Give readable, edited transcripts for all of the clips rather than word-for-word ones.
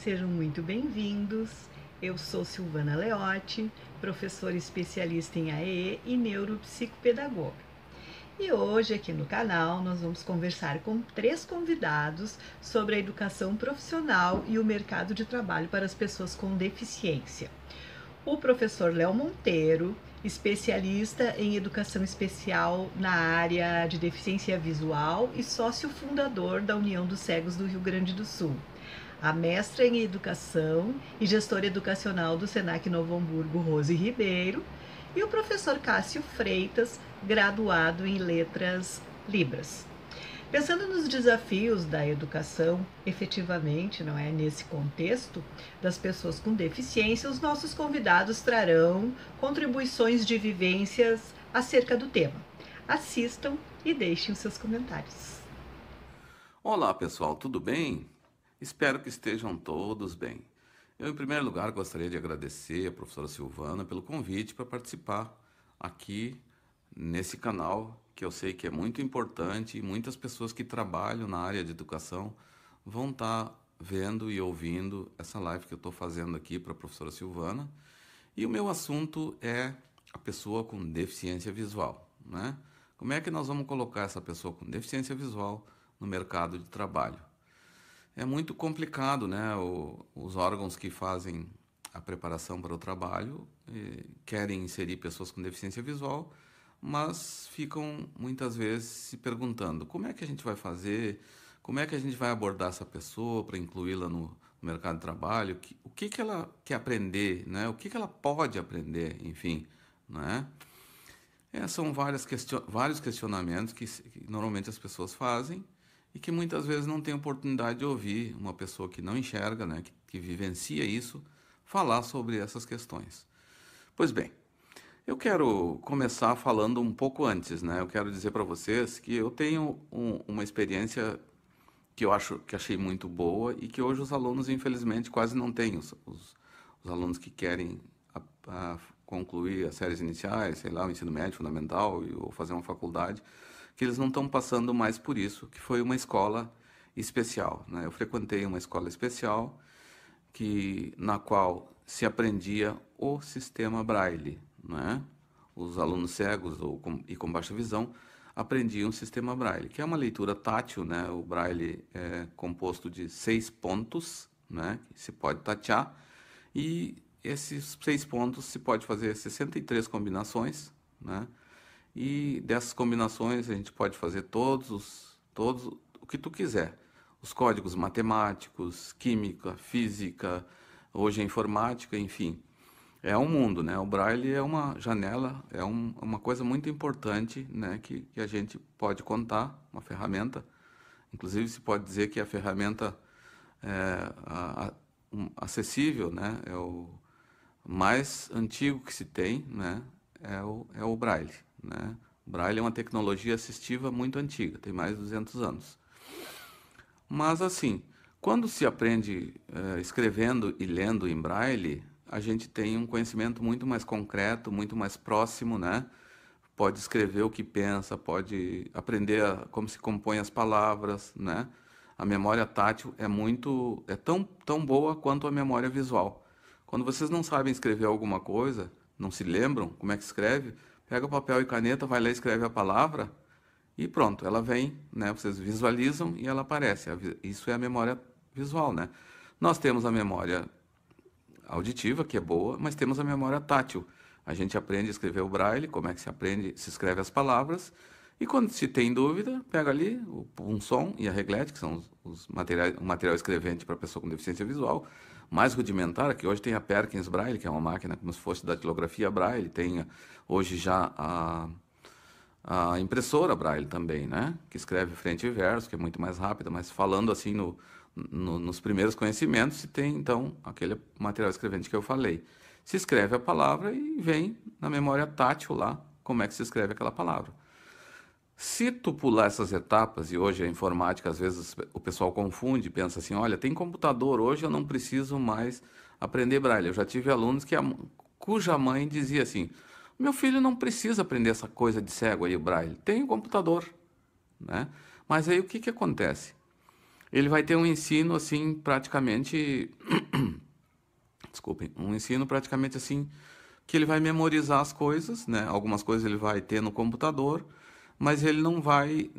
sejam muito bem-vindos. Eu sou Silvana Leotti, professora especialista em AE e neuropsicopedagoga. E hoje aqui no canal nós vamos conversar com 3 convidados sobre a educação profissional e o mercado de trabalho para as pessoas com deficiência. O professor Léo Monteiro, especialista em educação especial na área de deficiência visual e sócio fundador da União dos Cegos do Rio Grande do Sul. A mestra em educação e gestora educacional do Senac Novo Hamburgo, Rose Ribeiro, e o professor Cássio Freitas, graduado em letras Libras. Pensando nos desafios da educação, efetivamente, não é, nesse contexto das pessoas com deficiência, os nossos convidados trarão contribuições de vivências acerca do tema. Assistam e deixem os seus comentários. Olá pessoal, tudo bem? Espero que estejam todos bem. Eu, em primeiro lugar, gostaria de agradecer a professora Silvana pelo convite para participar aqui nesse canal, que eu sei que é muito importante e muitas pessoas que trabalham na área de educação vão estar vendo e ouvindo essa live que eu estou fazendo aqui para a professora Silvana. E o meu assunto é a pessoa com deficiência visual, né? Como é que nós vamos colocar essa pessoa com deficiência visual no mercado de trabalho? É muito complicado, né? Os órgãos que fazem a preparação para o trabalho querem inserir pessoas com deficiência visual, mas ficam muitas vezes se perguntando como é que a gente vai fazer, como é que a gente vai abordar essa pessoa para incluí-la no mercado de trabalho, o que ela quer aprender, né? O que ela pode aprender, enfim, né? São vários questionamentos que normalmente as pessoas fazem e que muitas vezes não tem oportunidade de ouvir uma pessoa que não enxerga, né, que vivencia isso, falar sobre essas questões. Pois bem, eu quero começar falando um pouco antes, né? Eu quero dizer para vocês que eu tenho uma experiência que achei muito boa e que hoje os alunos, infelizmente, quase não têm. Os alunos que querem concluir as séries iniciais, sei lá, o ensino médio fundamental ou fazer uma faculdade, que eles não estão passando mais por isso, que foi uma escola especial, né? Eu frequentei uma escola especial na qual se aprendia o sistema Braille, né? Os alunos cegos e com baixa visão aprendiam o sistema Braille, que é uma leitura tátil, né? O Braille é composto de 6 pontos, né? Que se pode tatear, e esses 6 pontos se pode fazer 63 combinações, né? E dessas combinações a gente pode fazer todos o que tu quiser. Os códigos matemáticos, química, física, hoje a informática, enfim. É um mundo, né? O Braille é uma janela, uma coisa muito importante, né? Que a gente pode contar, uma ferramenta. Inclusive se pode dizer que a ferramenta acessível, né? É o mais antigo que se tem, né? É o Braille, né? O Braille é uma tecnologia assistiva muito antiga, tem mais de 200 anos. Mas assim, quando se aprende escrevendo e lendo em Braille, a gente tem um conhecimento muito mais concreto, muito mais próximo, né? Pode escrever o que pensa, pode aprender como se compõem as palavras, né? A memória tátil é tão boa quanto a memória visual. Quando vocês não sabem escrever alguma coisa, não se lembram como é que escreve, pega papel e caneta, vai lá e escreve a palavra e pronto, ela vem, né? Vocês visualizam e ela aparece. Isso é a memória visual, né? Nós temos a memória auditiva, que é boa, mas temos a memória tátil. A gente aprende a escrever o Braille, como é que se escreve as palavras, e quando se tem dúvida, pega ali o punção e a reglete, que são o material escrevente para pessoa com deficiência visual, mais rudimentar, que hoje tem a Perkins Braille, que é uma máquina como se fosse da datilografia Braille, tem hoje já a impressora Braille também, né? Que escreve frente e verso, que é muito mais rápida, mas falando assim nos primeiros conhecimentos, se tem então aquele material escrevente que eu falei. Se escreve a palavra e vem na memória tátil lá como é que se escreve aquela palavra. Se tu pular essas etapas, e hoje a informática, às vezes o pessoal confunde, pensa assim, olha, tem computador, hoje eu não preciso mais aprender Braille. Eu já tive alunos cuja mãe dizia assim, meu filho não precisa aprender essa coisa de cego aí, o Braille, tem o computador, né? Mas aí o que acontece? ele vai ter um ensino assim praticamente, desculpem, um ensino praticamente assim que ele vai memorizar as coisas, né? Algumas coisas ele vai ter no computador, mas ele não vai,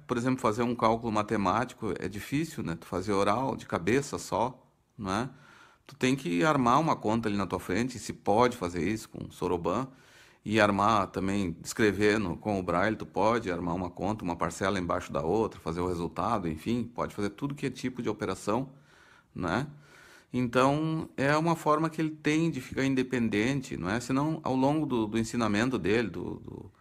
por exemplo, fazer um cálculo matemático, é difícil, né? Tu fazer oral de cabeça só, né? Tu tem que armar uma conta ali na tua frente, se pode fazer isso com Soroban, e armar também, escrever com o Braille, tu pode armar uma conta, uma parcela embaixo da outra, fazer o resultado, enfim, pode fazer tudo que é tipo de operação, né? Então, é uma forma que ele tem de ficar independente, não é? Senão, ao longo do ensinamento dele, ao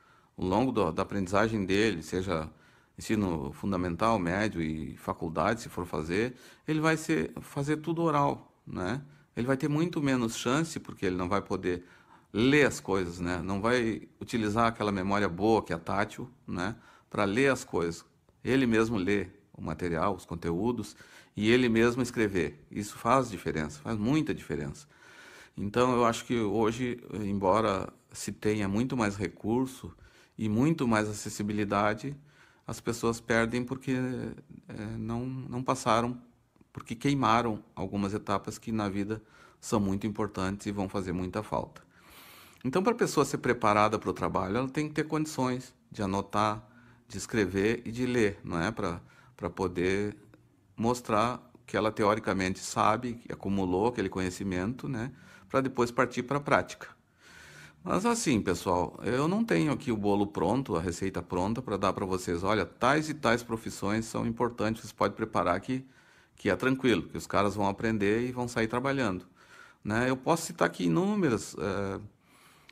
longo da aprendizagem dele, seja ensino fundamental, médio e faculdade, se for fazer, ele vai fazer tudo oral, né? Ele vai ter muito menos chance, porque ele não vai poder ler as coisas, né? Não vai utilizar aquela memória boa que é a tátil, né? Para ler as coisas. Ele mesmo lê o material, os conteúdos, e ele mesmo escrever. Isso faz diferença, faz muita diferença. Então, eu acho que hoje, embora se tenha muito mais recurso e muito mais acessibilidade, as pessoas perdem porque não passaram, porque queimaram algumas etapas que na vida são muito importantes e vão fazer muita falta. Então, para a pessoa ser preparada para o trabalho, ela tem que ter condições de anotar, de escrever e de ler, não é? Para poder mostrar que ela teoricamente sabe, que acumulou aquele conhecimento, né? Para depois partir para a prática. Mas assim, pessoal, eu não tenho aqui o bolo pronto, a receita pronta para dar para vocês. Olha, tais e tais profissões são importantes, vocês podem preparar que é tranquilo, que os caras vão aprender e vão sair trabalhando, né? Eu posso citar aqui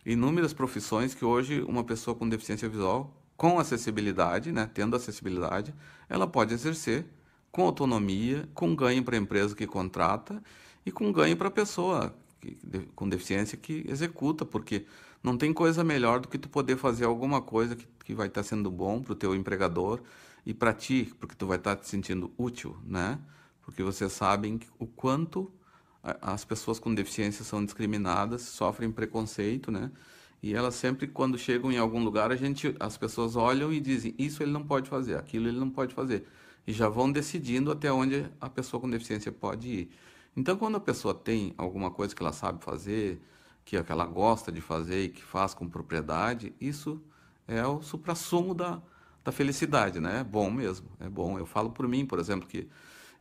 inúmeras profissões que hoje uma pessoa com deficiência visual, com acessibilidade, né, tendo acessibilidade, ela pode exercer com autonomia, com ganho para a empresa que contrata e com ganho para a pessoa com deficiência que executa, porque não tem coisa melhor do que tu poder fazer alguma coisa que vai estar sendo bom para o teu empregador e para ti, porque tu vai estar te sentindo útil, né? Porque vocês sabem o quanto as pessoas com deficiência são discriminadas, sofrem preconceito, né? E elas sempre, quando chegam em algum lugar, as pessoas olham e dizem, isso ele não pode fazer, aquilo ele não pode fazer. E já vão decidindo até onde a pessoa com deficiência pode ir. Então, quando a pessoa tem alguma coisa que ela sabe fazer, que ela gosta de fazer e que faz com propriedade, isso é o suprassumo da felicidade, né? É bom mesmo, é bom. Eu falo por mim, por exemplo, que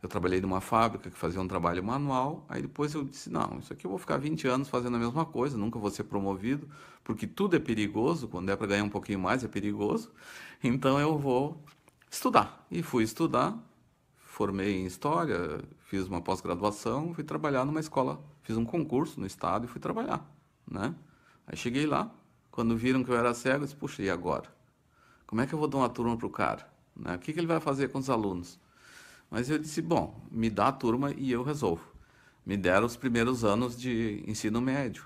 eu trabalhei numa fábrica que fazia um trabalho manual, aí depois eu disse, não, isso aqui eu vou ficar 20 anos fazendo a mesma coisa, nunca vou ser promovido, porque tudo é perigoso, quando é para ganhar um pouquinho mais é perigoso, então eu vou estudar. E fui estudar, formei em História, fiz uma pós-graduação, fui trabalhar numa escola, fiz um concurso no estado e fui trabalhar, né? Aí cheguei lá, quando viram que eu era cego, eu disse, puxa, e agora? Como é que eu vou dar uma turma para o cara? Né? O que ele vai fazer com os alunos? Mas eu disse, bom, me dá a turma e eu resolvo. Me deram os primeiros anos de ensino médio,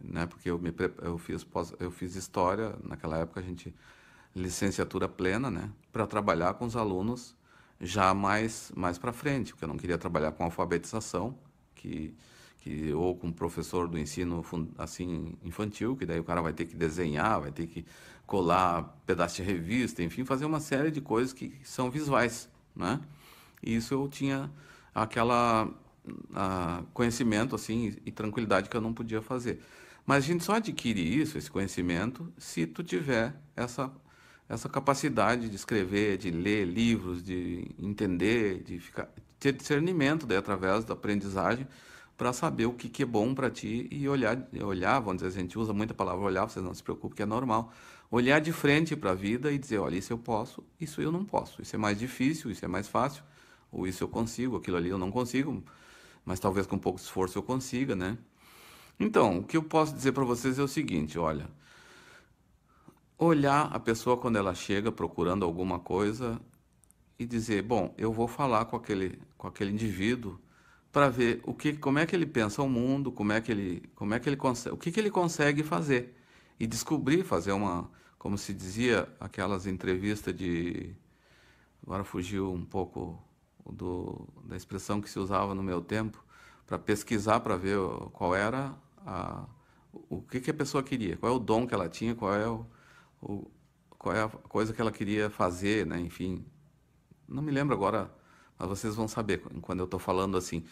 né? Porque eu fiz história, naquela época a gente, licenciatura plena, né? Para trabalhar com os alunos já mais para frente, porque eu não queria trabalhar com alfabetização, que, ou com professor do ensino assim infantil, que daí o cara vai ter que desenhar, vai ter que colar pedaço de revista, enfim, fazer uma série de coisas que são visuais, né? E isso eu tinha aquela conhecimento assim e tranquilidade que eu não podia fazer. Mas a gente só adquire isso, esse conhecimento, se tu tiver essa capacidade de escrever, de ler livros, de entender, de ter discernimento daí, através da aprendizagem para saber o que é bom para ti e olhar, vamos dizer, a gente usa muita palavra olhar, vocês não se preocupem que é normal. Olhar de frente para a vida e dizer, olha, isso eu posso, isso eu não posso, isso é mais difícil, isso é mais fácil, ou isso eu consigo, aquilo ali eu não consigo, mas talvez com um pouco de esforço eu consiga, né? Então, o que eu posso dizer para vocês é o seguinte, olha, olhar a pessoa quando ela chega procurando alguma coisa e dizer, bom, eu vou falar com aquele indivíduo para ver como é que ele pensa o mundo, como é que ele consegue, o que ele consegue fazer e descobrir, fazer como se dizia, aquelas entrevistas agora fugiu um pouco da expressão que se usava no meu tempo, para pesquisar para ver qual era o que a pessoa queria, qual é o dom que ela tinha, o, qual é a coisa que ela queria fazer, né? Enfim, não me lembro agora Mas vocês vão saber quando eu estou falando assim.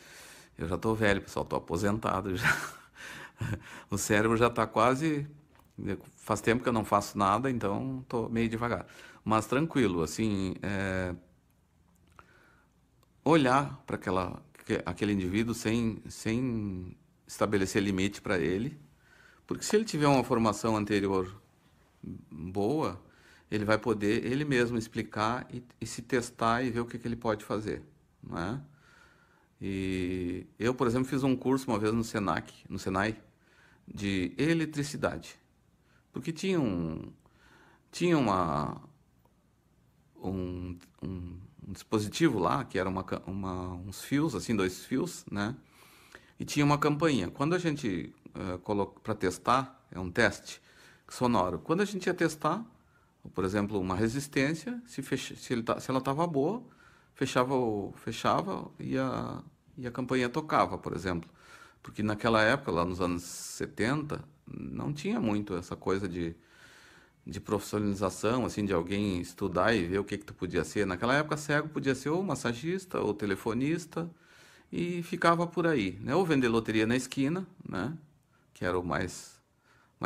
Eu já estou velho, pessoal, estou aposentado já. O cérebro já está quase. Faz tempo que eu não faço nada, então estou meio devagar. Mas tranquilo, assim, olhar para aquele indivíduo sem estabelecer limite para ele, porque se ele tiver uma formação anterior boa, ele vai poder ele mesmo explicar e se testar e ver o que ele pode fazer, não é? E eu, por exemplo, fiz um curso uma vez no Senai, de eletricidade, porque tinha um dispositivo lá que era uns fios, assim, dois fios, né? E tinha uma campainha. Quando a gente coloca para testar, é um teste sonoro. Quando a gente ia testar, por exemplo, uma resistência, se ela estava boa, fechava e a campainha tocava, por exemplo. Porque naquela época, lá nos anos 70 não tinha muito essa coisa de profissionalização, assim, de alguém estudar e ver o que tu podia ser. Naquela época, cego podia ser ou massagista ou telefonista e ficava por aí, né? Ou vender loteria na esquina, né? Que era o mais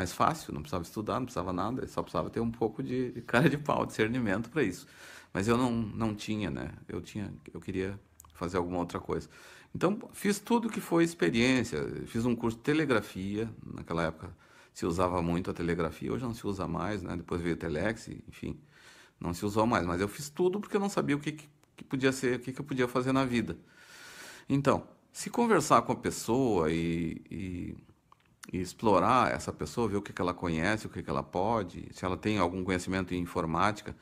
fácil, não precisava estudar, não precisava nada, só precisava ter um pouco de cara de pau, discernimento para isso. Mas eu não tinha, né? Eu queria fazer alguma outra coisa. Então, fiz tudo que foi experiência. Fiz um curso de telegrafia, naquela época se usava muito a telegrafia, hoje não se usa mais, né? Depois veio o telex, enfim, não se usou mais. Mas eu fiz tudo porque eu não sabia que podia ser, o que eu podia fazer na vida. Então, se conversar com a pessoa e explorar essa pessoa, ver o que ela conhece, o que ela pode, se ela tem algum conhecimento em informática.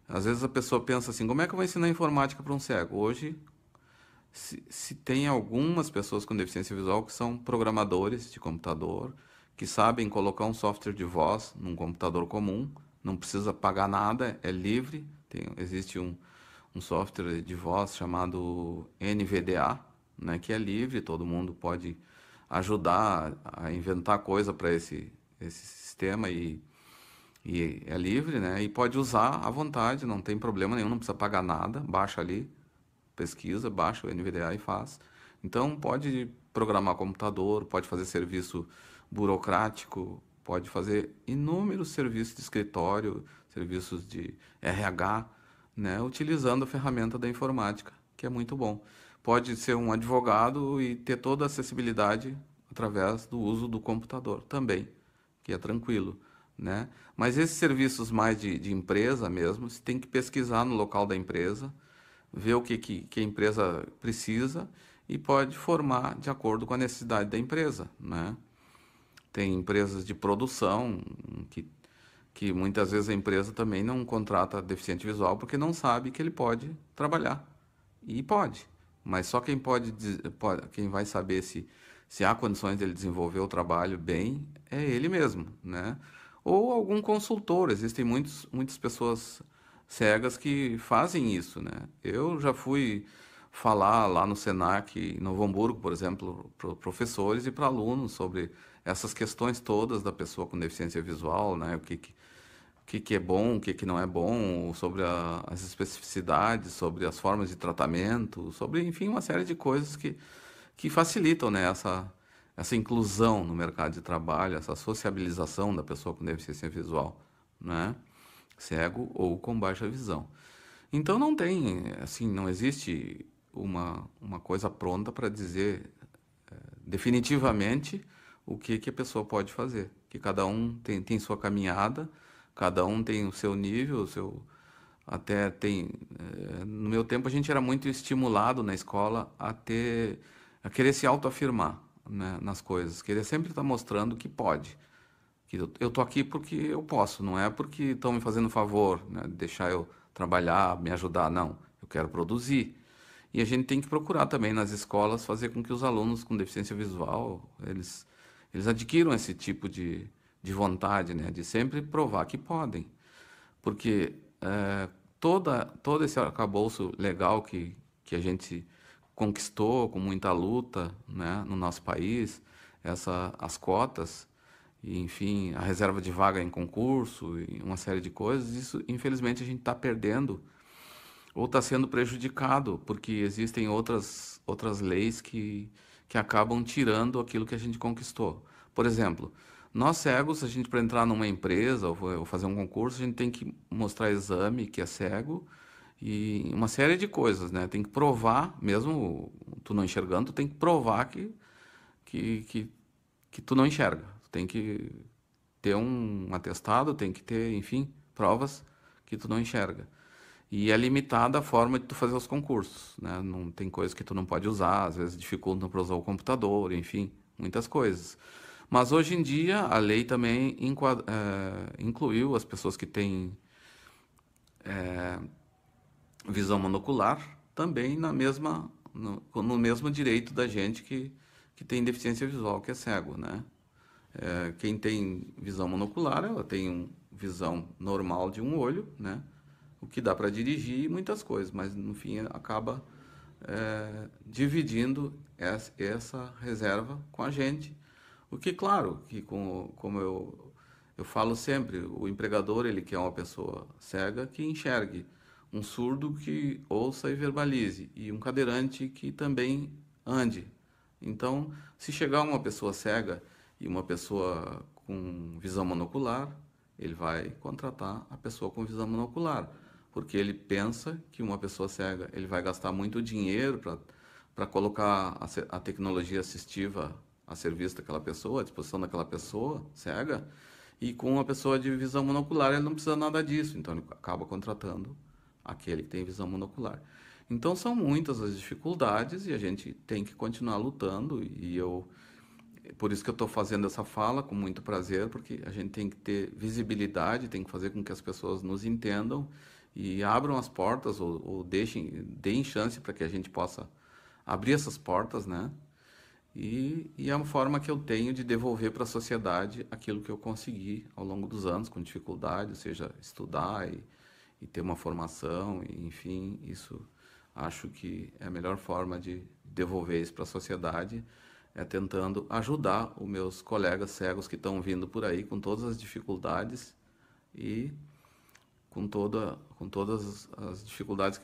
Às vezes a pessoa pensa assim, como é que eu vou ensinar informática para um cego? Hoje, se tem algumas pessoas com deficiência visual que são programadores de computador, que sabem colocar um software de voz num computador comum, não precisa pagar nada, é livre. Existe um software de voz chamado NVDA, né, que é livre, todo mundo pode ajudar a inventar coisa para esse sistema e é livre, né? E pode usar à vontade, não tem problema nenhum, não precisa pagar nada, baixa ali, pesquisa, baixa o NVDA e faz. Então pode programar computador, pode fazer serviço burocrático, pode fazer inúmeros serviços de escritório, serviços de RH, né? Utilizando a ferramenta da informática, que é muito bom. Pode ser um advogado e ter toda a acessibilidade através do uso do computador também, que é tranquilo, né? Mas esses serviços mais de empresa mesmo, você tem que pesquisar no local da empresa, ver o que a empresa precisa e pode formar de acordo com a necessidade da empresa, né? Tem empresas de produção que muitas vezes a empresa também não contrata deficiente visual porque não sabe que ele pode trabalhar. E pode, mas só quem vai saber se há condições dele desenvolver o trabalho bem é ele mesmo, né? Ou algum consultor. Existem muitas pessoas cegas que fazem isso, né? Eu já fui falar lá no Senac, em Novo Hamburgo, por exemplo, para professores e para alunos sobre essas questões todas da pessoa com deficiência visual, né? O que é bom, o que não é bom, sobre as especificidades, sobre as formas de tratamento, sobre, enfim, uma série de coisas que facilitam, né, essa inclusão no mercado de trabalho, essa sociabilização da pessoa com deficiência visual, né, cego ou com baixa visão. Então não tem, assim, não existe uma coisa pronta para dizer definitivamente o que a pessoa pode fazer, que cada um tem sua caminhada, cada um tem o seu nível, até tem, no meu tempo a gente era muito estimulado na escola a querer se autoafirmar, né, nas coisas, querer sempre estar mostrando que pode, que eu tô aqui porque eu posso, não é porque estão me fazendo favor, né, de deixar eu trabalhar, me ajudar, não, eu quero produzir. E a gente tem que procurar também nas escolas fazer com que os alunos com deficiência visual, eles adquiram esse tipo de vontade, né, de sempre provar que podem. Porque todo esse arcabouço legal que a gente conquistou com muita luta, né, no nosso país, as cotas, e, enfim, a reserva de vaga em concurso e uma série de coisas, isso, infelizmente, a gente está perdendo ou está sendo prejudicado, porque existem outras leis que acabam tirando aquilo que a gente conquistou. Por exemplo, nós cegos, a gente para entrar numa empresa ou fazer um concurso, a gente tem que mostrar exame que é cego e uma série de coisas, né? Tem que provar, mesmo tu não enxergando, tu tem que provar que, que, que tu não enxerga. Tu tem que ter um atestado, tem que ter, enfim, provas que tu não enxerga. E é limitada a forma de tu fazer os concursos, né? Não tem coisas que tu não pode usar, às vezes dificultam para usar o computador, enfim, muitas coisas. Mas hoje em dia a lei também incluiu as pessoas que têm visão monocular também no mesmo direito da gente que tem deficiência visual, que é cego, né? Quem tem visão monocular, ela tem visão normal de um olho, né? O que dá para dirigir e muitas coisas, mas no fim acaba dividindo essa reserva com a gente. O que, claro, que como eu falo sempre, o empregador ele quer uma pessoa cega que enxergue, um surdo que ouça e verbalize, e um cadeirante que também ande. Então, se chegar uma pessoa cega e uma pessoa com visão monocular, ele vai contratar a pessoa com visão monocular, porque ele pensa que uma pessoa cega, ele vai gastar muito dinheiro para colocar a tecnologia assistiva a serviço daquela pessoa, à disposição daquela pessoa cega, e com uma pessoa de visão monocular ele não precisa nada disso, então ele acaba contratando aquele que tem visão monocular. Então são muitas as dificuldades e a gente tem que continuar lutando, e por isso que eu estou fazendo essa fala com muito prazer, porque a gente tem que ter visibilidade, tem que fazer com que as pessoas nos entendam e abram as portas ou deem chance para que a gente possa abrir essas portas, né? E é uma forma que eu tenho de devolver para a sociedade aquilo que eu consegui ao longo dos anos, com dificuldade, ou seja, estudar e ter uma formação, e, enfim, isso acho que é a melhor forma de devolver isso para a sociedade, é tentando ajudar os meus colegas cegos que estão vindo por aí com todas as dificuldades e com todas as dificuldades,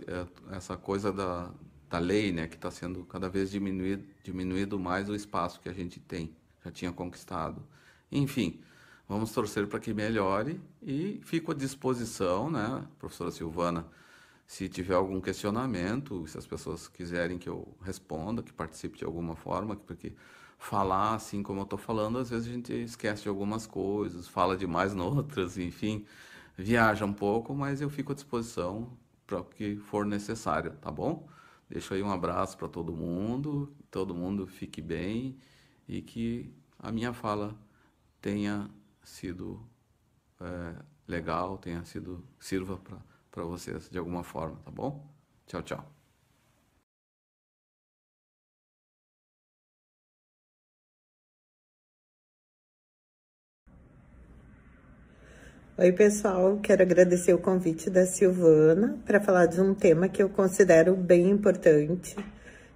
essa coisa da lei, né, que está sendo cada vez diminuído mais o espaço que a gente já tinha conquistado. Enfim, vamos torcer para que melhore e fico à disposição, né, professora Silvana, se tiver algum questionamento, se as pessoas quiserem que eu responda, que participe de alguma forma, porque falar assim como eu estou falando, às vezes a gente esquece de algumas coisas, fala demais noutras, enfim, viaja um pouco, mas eu fico à disposição para o que for necessário, tá bom? Deixo aí um abraço para todo mundo fique bem e que a minha fala tenha sido legal, sirva para vocês de alguma forma, tá bom? Tchau, tchau. Oi, pessoal, quero agradecer o convite da Silvana para falar de um tema que eu considero bem importante,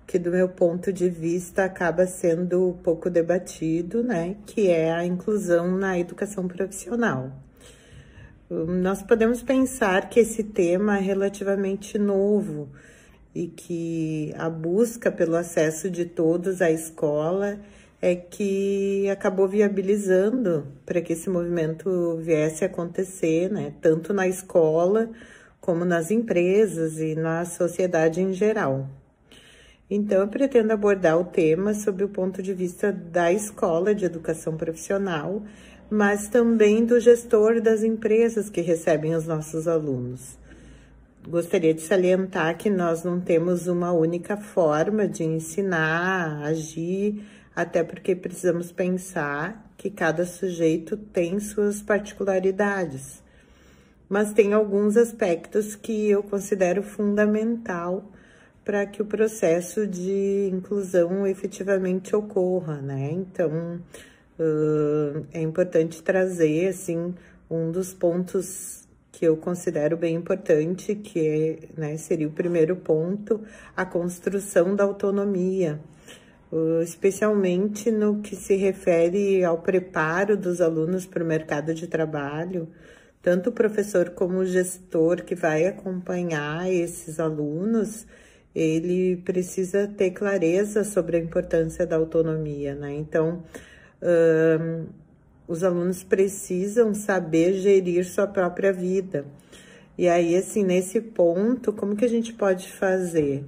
que do meu ponto de vista acaba sendo pouco debatido, né, que é a inclusão na educação profissional. Nós podemos pensar que esse tema é relativamente novo e que a busca pelo acesso de todos à escola é que acabou viabilizando para que esse movimento viesse a acontecer, né? Tanto na escola, como nas empresas e na sociedade em geral. Então, eu pretendo abordar o tema sob o ponto de vista da escola de educação profissional, mas também do gestor das empresas que recebem os nossos alunos. Gostaria de salientar que nós não temos uma única forma de ensinar, agir, até porque precisamos pensar que cada sujeito tem suas particularidades. Mas tem alguns aspectos que eu considero fundamental para que o processo de inclusão efetivamente ocorra, né? Então, é importante trazer, assim, um dos pontos que eu considero bem importante, que né, seria o primeiro ponto, a construção da autonomia, especialmente no que se refere ao preparo dos alunos para o mercado de trabalho, tanto o professor como o gestor que vai acompanhar esses alunos, ele precisa ter clareza sobre a importância da autonomia, né? Então, os alunos precisam saber gerir sua própria vida. E aí, assim, nesse ponto, como que a gente pode fazer?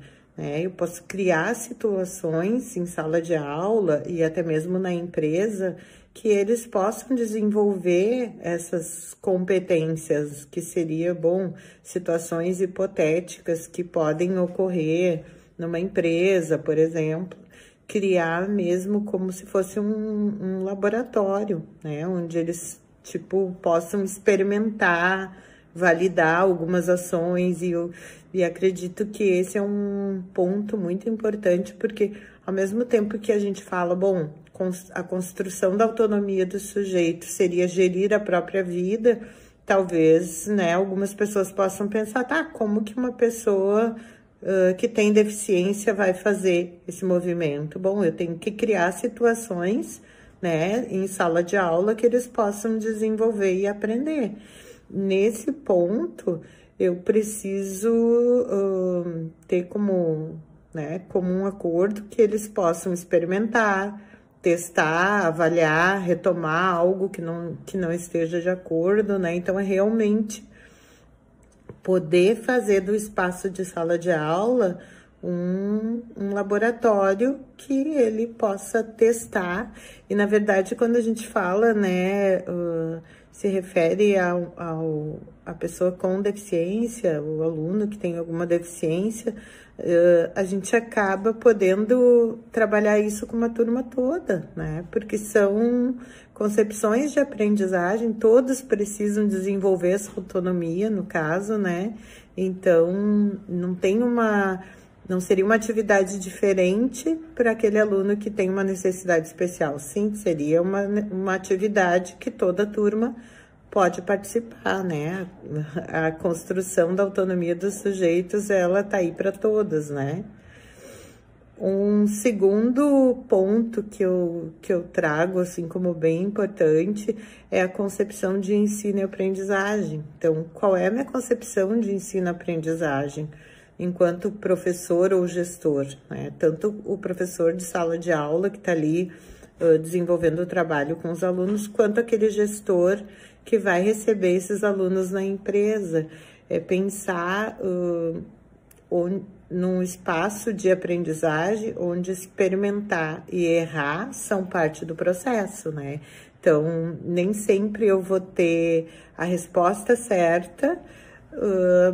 Eu posso criar situações em sala de aula e até mesmo na empresa que eles possam desenvolver essas competências, que seria, bom, situações hipotéticas que podem ocorrer numa empresa, por exemplo, criar mesmo como se fosse um laboratório, né? Onde eles, tipo, possam experimentar, validar algumas ações e acredito que esse é um ponto muito importante, porque ao mesmo tempo que a gente fala, bom, a construção da autonomia do sujeito seria gerir a própria vida, talvez, né, algumas pessoas possam pensar, tá, como que uma pessoa que tem deficiência vai fazer esse movimento? Bom, eu tenho que criar situações, né, em sala de aula que eles possam desenvolver e aprender. Nesse ponto, eu preciso ter como um acordo que eles possam experimentar, testar, avaliar, retomar algo que não esteja de acordo, né? Então, é realmente poder fazer do espaço de sala de aula um laboratório que ele possa testar. E, na verdade, quando a gente fala, né, se refere a pessoa com deficiência, o aluno que tem alguma deficiência, a gente acaba podendo trabalhar isso com uma turma toda, né? Porque são concepções de aprendizagem, todos precisam desenvolver essa autonomia, no caso, né? Então, não seria uma atividade diferente para aquele aluno que tem uma necessidade especial. Sim, seria uma atividade que toda turma pode participar, né? A construção da autonomia dos sujeitos, ela tá aí para todos, né? Um segundo ponto que eu trago, assim, como bem importante, é a concepção de ensino e aprendizagem. Então, qual é a minha concepção de ensino e aprendizagem enquanto professor ou gestor, né? Tanto o professor de sala de aula que está ali desenvolvendo o trabalho com os alunos, quanto aquele gestor que vai receber esses alunos na empresa. É pensar num espaço de aprendizagem onde experimentar e errar são parte do processo, né? Então, nem sempre eu vou ter a resposta certa,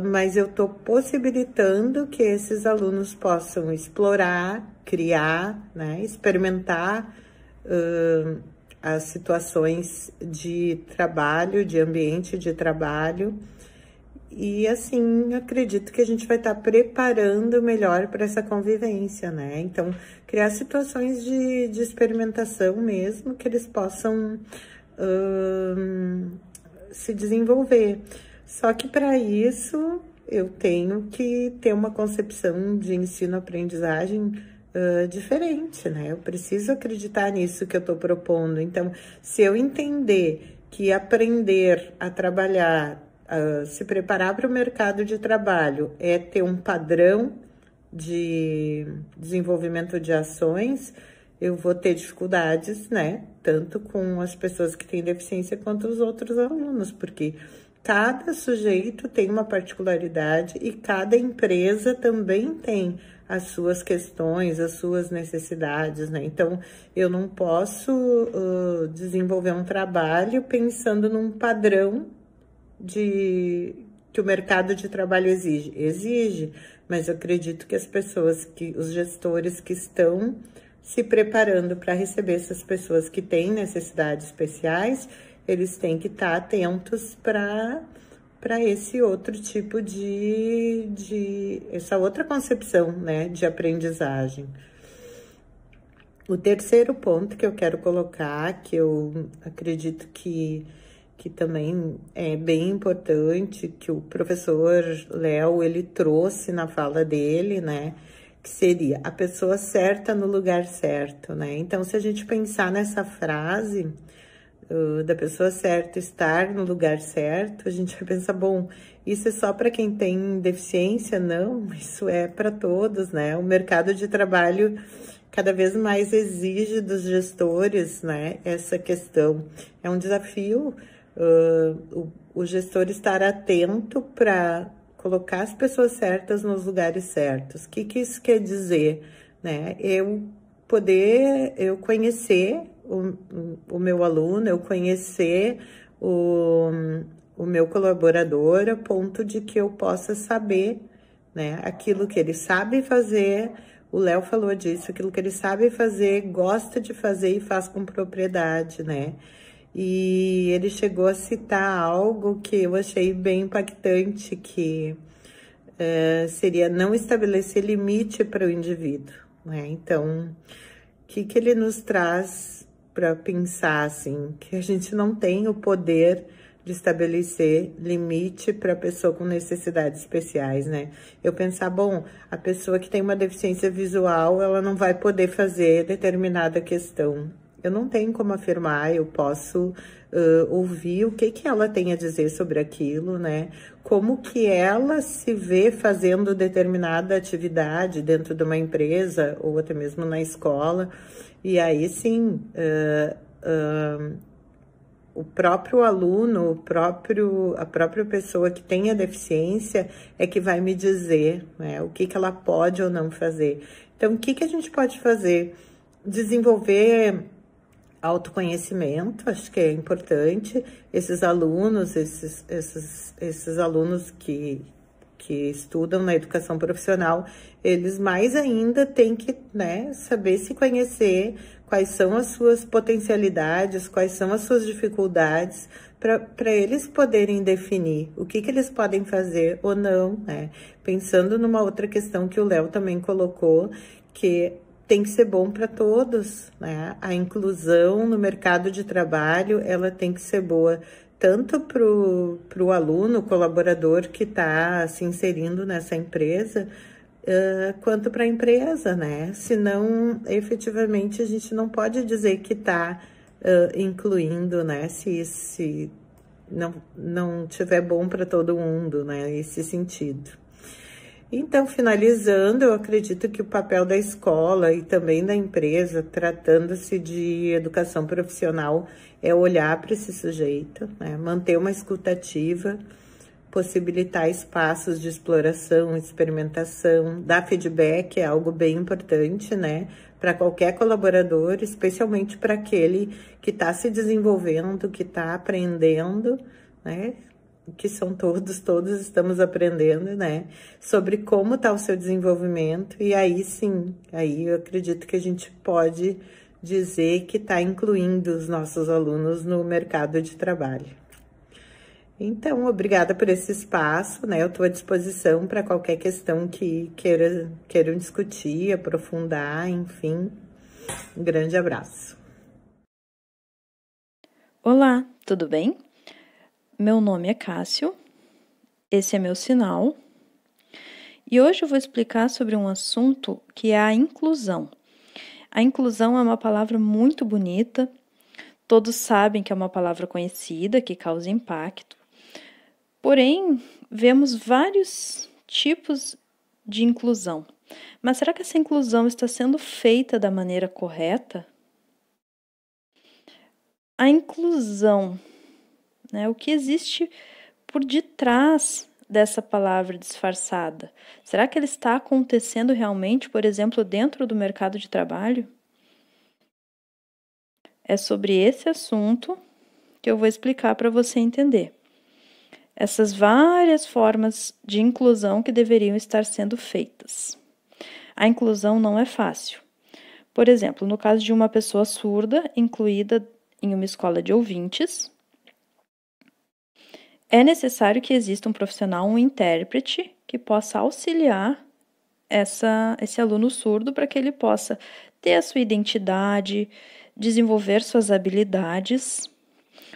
mas eu estou possibilitando que esses alunos possam explorar, criar, né, experimentar as situações de trabalho, de ambiente de trabalho, e assim, acredito que a gente vai estar preparando melhor para essa convivência, né? Então, criar situações de experimentação mesmo, que eles possam se desenvolver. Só que para isso, eu tenho que ter uma concepção de ensino-aprendizagem diferente, né? Eu preciso acreditar nisso que eu estou propondo. Então, se eu entender que aprender a trabalhar, se preparar para o mercado de trabalho é ter um padrão de desenvolvimento de ações, eu vou ter dificuldades, né? Tanto com as pessoas que têm deficiência quanto os outros alunos, porque cada sujeito tem uma particularidade e cada empresa também tem as suas questões, as suas necessidades, né? Então, eu não posso desenvolver um trabalho pensando num padrão que o mercado de trabalho exige, mas eu acredito que os gestores que estão se preparando para receber essas pessoas que têm necessidades especiais, eles têm que estar atentos para esse outro tipo essa outra concepção, né, de aprendizagem. O terceiro ponto que eu quero colocar, que eu acredito que também é bem importante, que o professor Léo, ele trouxe na fala dele, né, que seria a pessoa certa no lugar certo, né? Então, se a gente pensar nessa frase, da pessoa certa estar no lugar certo, a gente vai pensar, bom, isso é só para quem tem deficiência? Não, isso é para todos, né? O mercado de trabalho cada vez mais exige dos gestores, né, essa questão. É um desafio o gestor estar atento para colocar as pessoas certas nos lugares certos. O que isso quer dizer, né? Eu conhecer o meu aluno, eu conhecer o meu colaborador a ponto de que eu possa saber, né, aquilo que ele sabe fazer. O Léo falou disso, aquilo que ele sabe fazer, gosta de fazer e faz com propriedade, né? E ele chegou a citar algo que eu achei bem impactante, que seria não estabelecer limite para o indivíduo, né? Então, o que ele nos traz para pensar, assim, que a gente não tem o poder de estabelecer limite para a pessoa com necessidades especiais, né? Eu pensar, bom, a pessoa que tem uma deficiência visual, ela não vai poder fazer determinada questão. Eu não tenho como afirmar, eu posso ouvir o que ela tem a dizer sobre aquilo, né? Como que ela se vê fazendo determinada atividade dentro de uma empresa ou até mesmo na escola. E aí, sim, o próprio aluno, a própria pessoa que tem a deficiência é que vai me dizer, né, o que ela pode ou não fazer. Então, o que a gente pode fazer? Desenvolver autoconhecimento, acho que é importante. Esses alunos, esses alunos que estudam na educação profissional, eles mais ainda têm que, né, saber se conhecer, quais são as suas potencialidades, quais são as suas dificuldades, para eles poderem definir o que eles podem fazer ou não, né? Pensando numa outra questão que o Léo também colocou, que tem que ser bom para todos, né? A inclusão no mercado de trabalho, ela tem que ser boa tanto para o aluno, colaborador que está se inserindo nessa empresa, quanto para a empresa, né? Senão, efetivamente, a gente não pode dizer que está incluindo, né? Se não tiver bom para todo mundo, né? Nesse sentido. Então, finalizando, eu acredito que o papel da escola e também da empresa, tratando-se de educação profissional, é olhar para esse sujeito, né? Manter uma escutativa, possibilitar espaços de exploração, experimentação, dar feedback é algo bem importante, né? Para qualquer colaborador, especialmente para aquele que está se desenvolvendo, que está aprendendo, né? Que são todos estamos aprendendo, né? Sobre como está o seu desenvolvimento, e aí sim, aí eu acredito que a gente pode dizer que está incluindo os nossos alunos no mercado de trabalho. Então, obrigada por esse espaço, né? Eu estou à disposição para qualquer questão que queiram discutir, aprofundar, enfim. Um grande abraço. Olá, tudo bem? Meu nome é Cássio, esse é meu sinal, e hoje eu vou explicar sobre um assunto que é a inclusão. A inclusão é uma palavra muito bonita, todos sabem que é uma palavra conhecida, que causa impacto, porém, vemos vários tipos de inclusão. Mas será que essa inclusão está sendo feita da maneira correta? A inclusão, né? O que existe por detrás dessa palavra disfarçada? Será que ela está acontecendo realmente, por exemplo, dentro do mercado de trabalho? É sobre esse assunto que eu vou explicar para você entender. Essas várias formas de inclusão que deveriam estar sendo feitas. A inclusão não é fácil. Por exemplo, no caso de uma pessoa surda incluída em uma escola de ouvintes, é necessário que exista um profissional, um intérprete, que possa auxiliar esse aluno surdo para que ele possa ter a sua identidade, desenvolver suas habilidades,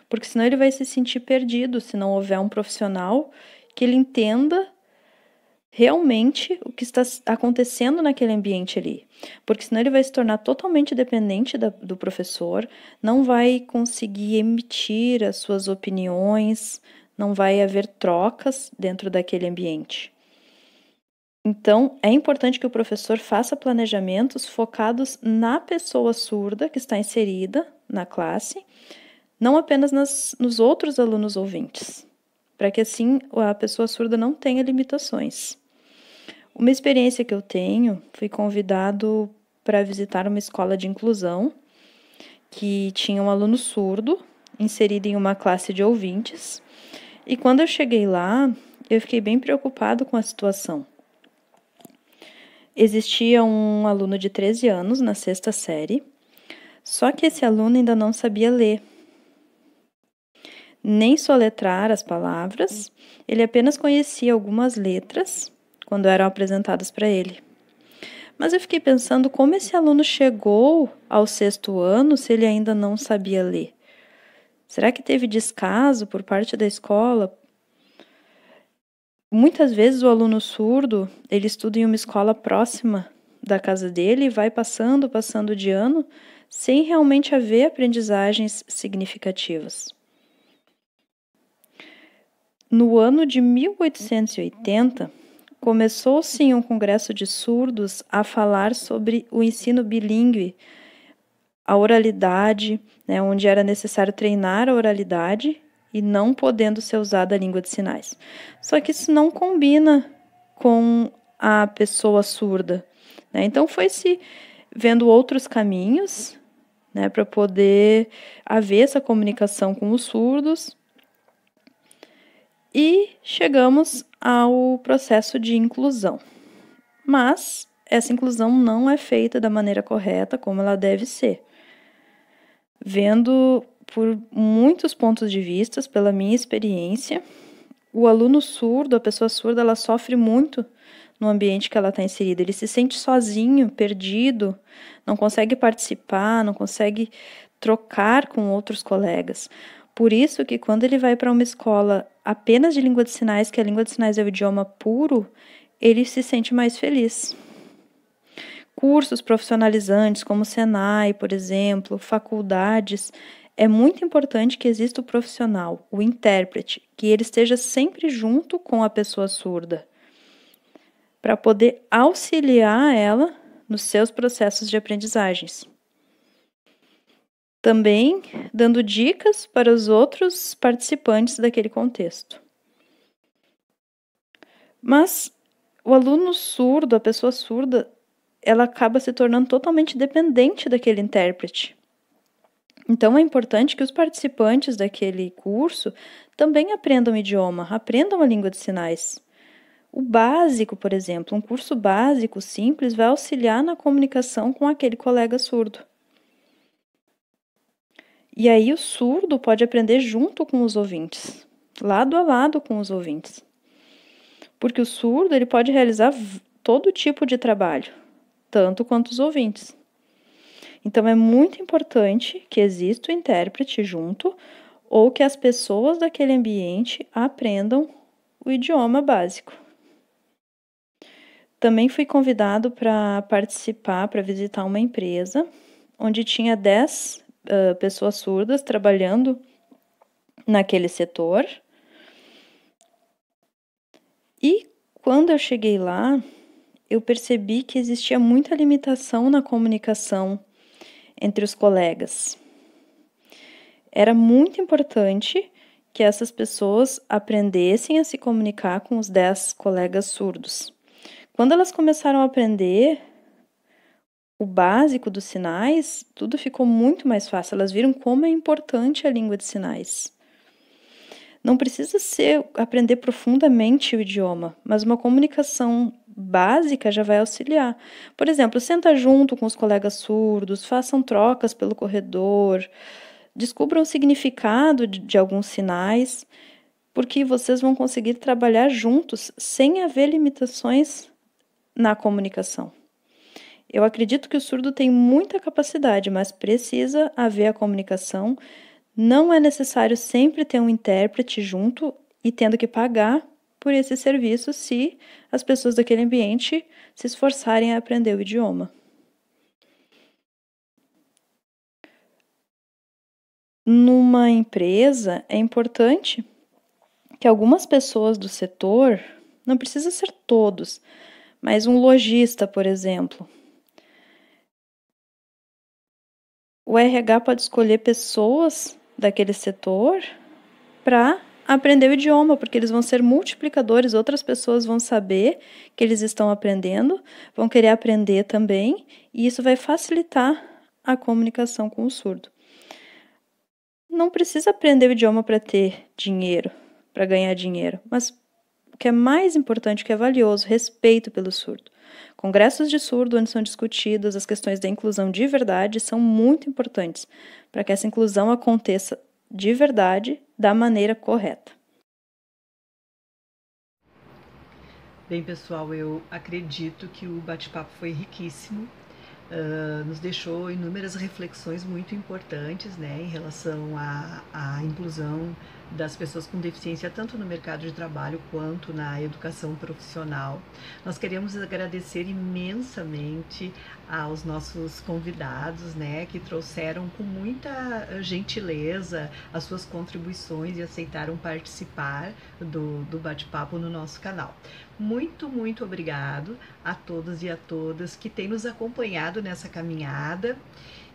porque senão ele vai se sentir perdido se não houver um profissional que ele entenda realmente o que está acontecendo naquele ambiente ali, porque senão ele vai se tornar totalmente dependente do professor, não vai conseguir emitir as suas opiniões, não vai haver trocas dentro daquele ambiente. Então, é importante que o professor faça planejamentos focados na pessoa surda que está inserida na classe, não apenas nos outros alunos ouvintes, para que assim a pessoa surda não tenha limitações. Uma experiência que eu tenho, fui convidado para visitar uma escola de inclusão que tinha um aluno surdo inserido em uma classe de ouvintes, e quando eu cheguei lá, eu fiquei bem preocupado com a situação. Existia um aluno de 13 anos na 6ª série, só que esse aluno ainda não sabia ler, nem soletrar as palavras, ele apenas conhecia algumas letras quando eram apresentadas para ele. Mas eu fiquei pensando como esse aluno chegou ao 6º ano se ele ainda não sabia ler. Será que teve descaso por parte da escola? Muitas vezes o aluno surdo, ele estuda em uma escola próxima da casa dele e vai passando de ano, sem realmente haver aprendizagens significativas. No ano de 1880, começou sim um congresso de surdos a falar sobre o ensino bilíngue, a oralidade, onde era necessário treinar a oralidade e não podendo ser usada a língua de sinais. Só que isso não combina com a pessoa surda, Então foi-se vendo outros caminhos, para poder haver essa comunicação com os surdos, e chegamos ao processo de inclusão. Mas essa inclusão não é feita da maneira correta, como ela deve ser. Vendo por muitos pontos de vista, pela minha experiência, o aluno surdo, a pessoa surda, ela sofre muito no ambiente que ela está inserida. Ele se sente sozinho, perdido, não consegue participar, não consegue trocar com outros colegas. Por isso que quando ele vai para uma escola apenas de língua de sinais, que a língua de sinais é o idioma puro, ele se sente mais feliz. Cursos profissionalizantes, como o Senai, por exemplo, faculdades, é muito importante que exista o profissional, o intérprete, que ele esteja sempre junto com a pessoa surda, para poder auxiliar ela nos seus processos de aprendizagens. Também dando dicas para os outros participantes daquele contexto. Mas o aluno surdo, a pessoa surda, ela acaba se tornando totalmente dependente daquele intérprete. Então, é importante que os participantes daquele curso também aprendam o idioma, aprendam a língua de sinais. O básico, por exemplo, um curso básico simples vai auxiliar na comunicação com aquele colega surdo. E aí o surdo pode aprender junto com os ouvintes, lado a lado com os ouvintes. Porque o surdo ele pode realizar todo tipo de trabalho, tanto quanto os ouvintes. Então, é muito importante que exista o intérprete junto ou que as pessoas daquele ambiente aprendam o idioma básico. Também fui convidado para participar, para visitar uma empresa onde tinha 10 pessoas surdas trabalhando naquele setor. E quando eu cheguei lá, eu percebi que existia muita limitação na comunicação entre os colegas. Era muito importante que essas pessoas aprendessem a se comunicar com os 10 colegas surdos. Quando elas começaram a aprender o básico dos sinais, tudo ficou muito mais fácil. Elas viram como é importante a língua de sinais. Não precisa aprender profundamente o idioma, mas uma comunicação básica já vai auxiliar. Por exemplo, senta junto com os colegas surdos, façam trocas pelo corredor, descubram o significado de alguns sinais, porque vocês vão conseguir trabalhar juntos sem haver limitações na comunicação. Eu acredito que o surdo tem muita capacidade, mas precisa haver a comunicação. Não é necessário sempre ter um intérprete junto e tendo que pagar por esse serviço se as pessoas daquele ambiente se esforçarem a aprender o idioma. Numa empresa, é importante que algumas pessoas do setor, não precisa ser todos, mas um lojista, por exemplo, o RH pode escolher pessoas daquele setor para aprender o idioma, porque eles vão ser multiplicadores, outras pessoas vão saber que eles estão aprendendo, vão querer aprender também, e isso vai facilitar a comunicação com o surdo. Não precisa aprender o idioma para ter dinheiro, para ganhar dinheiro, mas o que é mais importante, o que é valioso, respeito pelo surdo. Congressos de surdo, onde são discutidas as questões da inclusão de verdade, são muito importantes para que essa inclusão aconteça de verdade, da maneira correta. Bem, pessoal, eu acredito que o bate-papo foi riquíssimo. Nos deixou inúmeras reflexões muito importantes, né, em relação à inclusão das pessoas com deficiência, tanto no mercado de trabalho quanto na educação profissional. Nós queremos agradecer imensamente aos nossos convidados, né, que trouxeram com muita gentileza as suas contribuições e aceitaram participar do bate-papo no nosso canal. Muito obrigado a todos e a todas que têm nos acompanhado nessa caminhada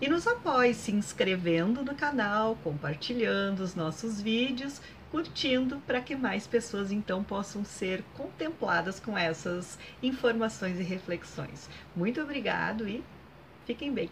e nos apoie se inscrevendo no canal, compartilhando os nossos vídeos, curtindo para que mais pessoas então possam ser contempladas com essas informações e reflexões. Muito obrigado e fiquem bem!